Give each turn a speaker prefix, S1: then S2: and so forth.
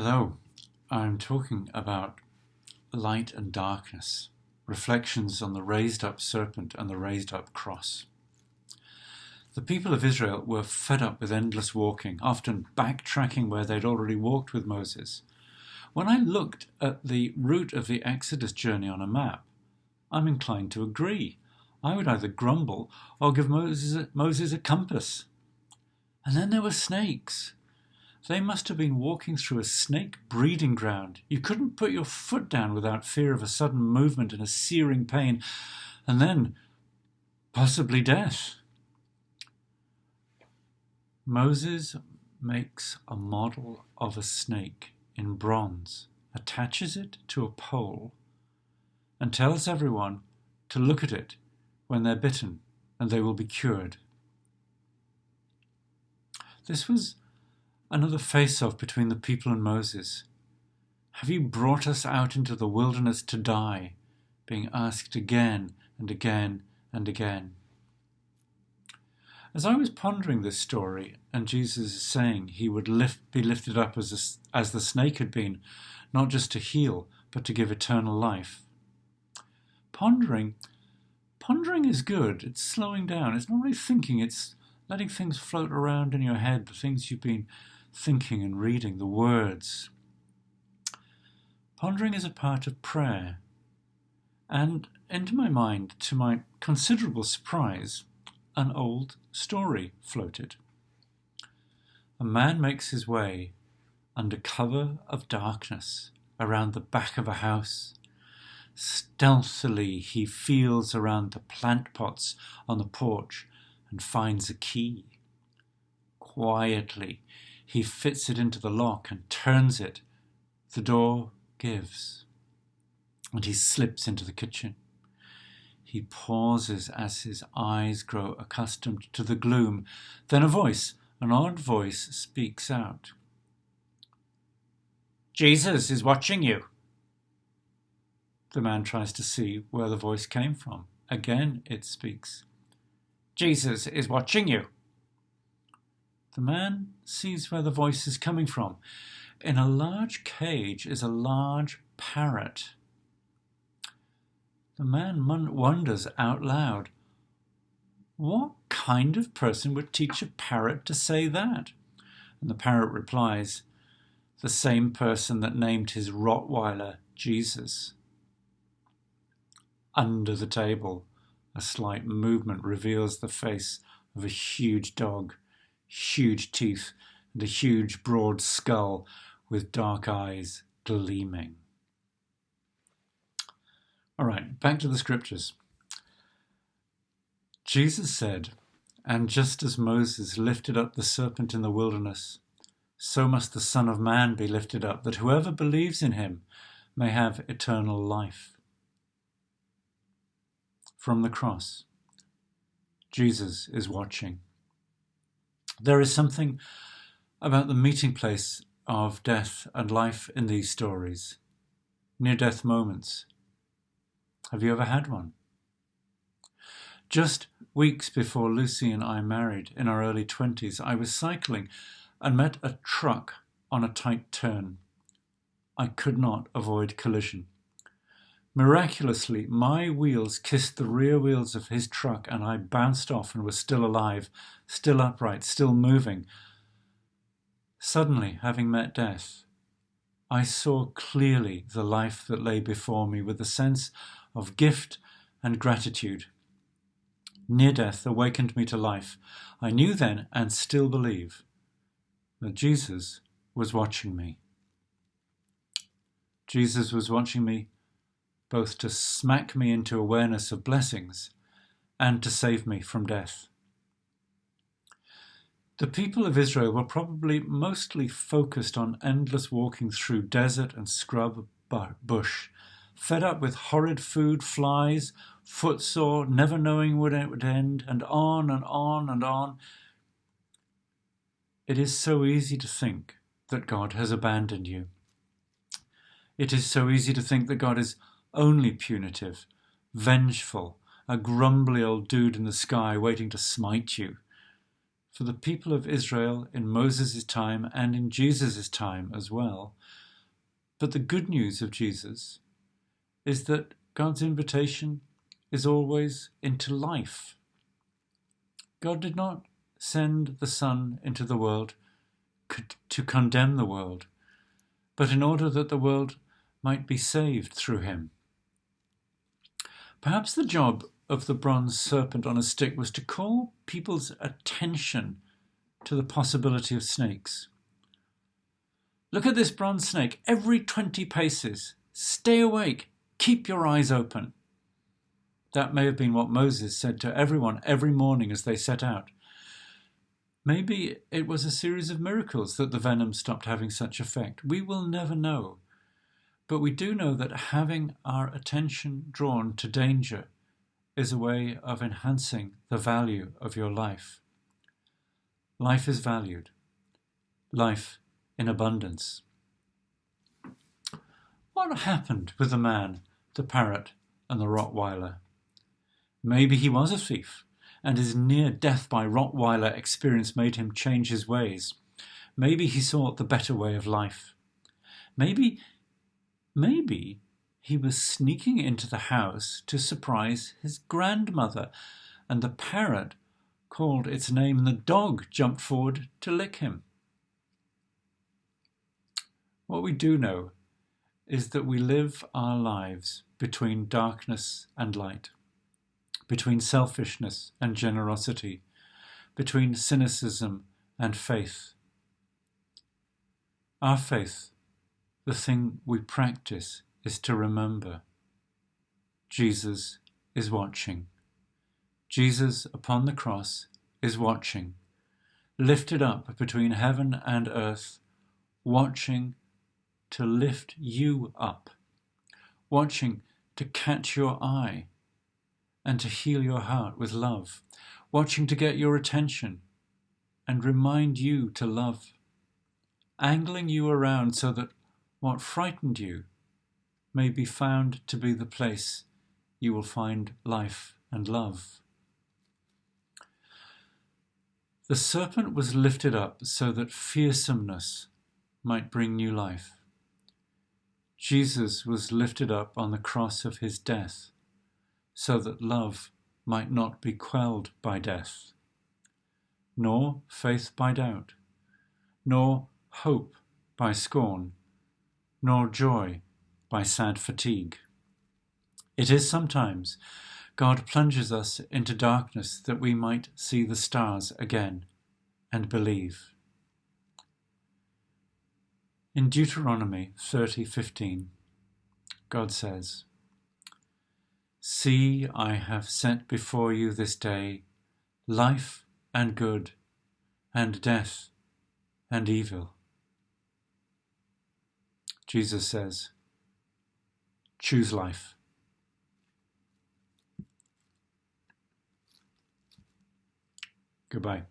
S1: Hello, I'm talking about light and darkness, reflections on the raised up serpent and the raised up cross. The people of Israel were fed up with endless walking, often backtracking where they'd already walked with Moses. When I looked at the route of the Exodus journey on a map, I'm inclined to agree. I would either grumble or give Moses a compass. And then there were snakes. They must have been walking through a snake breeding ground. You couldn't put your foot down without fear of a sudden movement and a searing pain, and then possibly death. Moses makes a model of a snake in bronze, attaches it to a pole, and tells everyone to look at it when they're bitten, and they will be cured. This was another face-off between the people and Moses. Have you brought us out into the wilderness to die? Being asked again and again and again. As I was pondering this story, and Jesus is saying he would be lifted up as the snake had been, not just to heal, but to give eternal life. Pondering is good. It's slowing down. It's not really thinking. It's letting things float around in your head, the things you've been thinking and reading, the words. Pondering is a part of prayer. And into my mind, to my considerable surprise, an old story floated. A man makes his way under cover of darkness around the back of a house. Stealthily he feels around the plant pots on the porch and finds a key. Quietly he fits it into the lock and turns it. The door gives, and he slips into the kitchen. He pauses as his eyes grow accustomed to the gloom. Then an odd voice, speaks out. "Jesus is watching you." The man tries to see where the voice came from. Again it speaks. "Jesus is watching you." The man sees where the voice is coming from. In a large cage is a large parrot. The man wonders out loud, what kind of person would teach a parrot to say that? And the parrot replies, the same person that named his Rottweiler Jesus. Under the table, a slight movement reveals the face of a huge dog, huge teeth, and a huge broad skull with dark eyes gleaming. All right, back to the scriptures. Jesus said, "And just as Moses lifted up the serpent in the wilderness, so must the Son of Man be lifted up, that whoever believes in him may have eternal life." From the cross, Jesus is watching. There is something about the meeting place of death and life in these stories, near-death moments. Have you ever had one? Just weeks before Lucy and I married, in our early 20s, I was cycling and met a truck on a tight turn. I could not avoid collision. Miraculously, my wheels kissed the rear wheels of his truck and I bounced off and was still alive, still upright, still moving. Suddenly, having met death, I saw clearly the life that lay before me with a sense of gift and gratitude. Near death awakened me to life. I knew then, and still believe, that Jesus was watching me. Jesus was watching me both to smack me into awareness of blessings and to save me from death. The people of Israel were probably mostly focused on endless walking through desert and scrub bush, fed up with horrid food, flies, footsore, never knowing when it would end, and on and on and on. It is so easy to think that God has abandoned you. It is so easy to think that God is only punitive, vengeful, a grumbly old dude in the sky waiting to smite you for the people of Israel in Moses' time and in Jesus' time as well. But the good news of Jesus is that God's invitation is always into life. God did not send the Son into the world to condemn the world, but in order that the world might be saved through him. Perhaps the job of the bronze serpent on a stick was to call people's attention to the possibility of snakes. Look at this bronze snake every 20 paces. Stay awake. Keep your eyes open. That may have been what Moses said to everyone every morning as they set out. Maybe it was a series of miracles that the venom stopped having such effect. We will never know. But we do know that having our attention drawn to danger is a way of enhancing the value of your life. Life is valued. Life in abundance. What happened with the man, the parrot, and the Rottweiler? Maybe he was a thief, and his near death by Rottweiler experience made him change his ways. Maybe he sought the better way of life. Maybe he was sneaking into the house to surprise his grandmother, and the parrot called its name and the dog jumped forward to lick him. What we do know is that we live our lives between darkness and light, between selfishness and generosity, between cynicism and faith. Our faith, the thing we practice, is to remember Jesus is watching. Jesus upon the cross is watching, lifted up between heaven and earth, watching to lift you up, watching to catch your eye and to heal your heart with love, watching to get your attention and remind you to love, angling you around so that what frightened you may be found to be the place you will find life and love. The serpent was lifted up so that fearsomeness might bring new life. Jesus was lifted up on the cross of his death so that love might not be quelled by death, nor faith by doubt, nor hope by scorn, nor joy by sad fatigue. It is sometimes God plunges us into darkness that we might see the stars again and believe. In Deuteronomy 30:15, God says, "See, I have set before you this day life and good, and death and evil." Jesus says, choose life. Goodbye.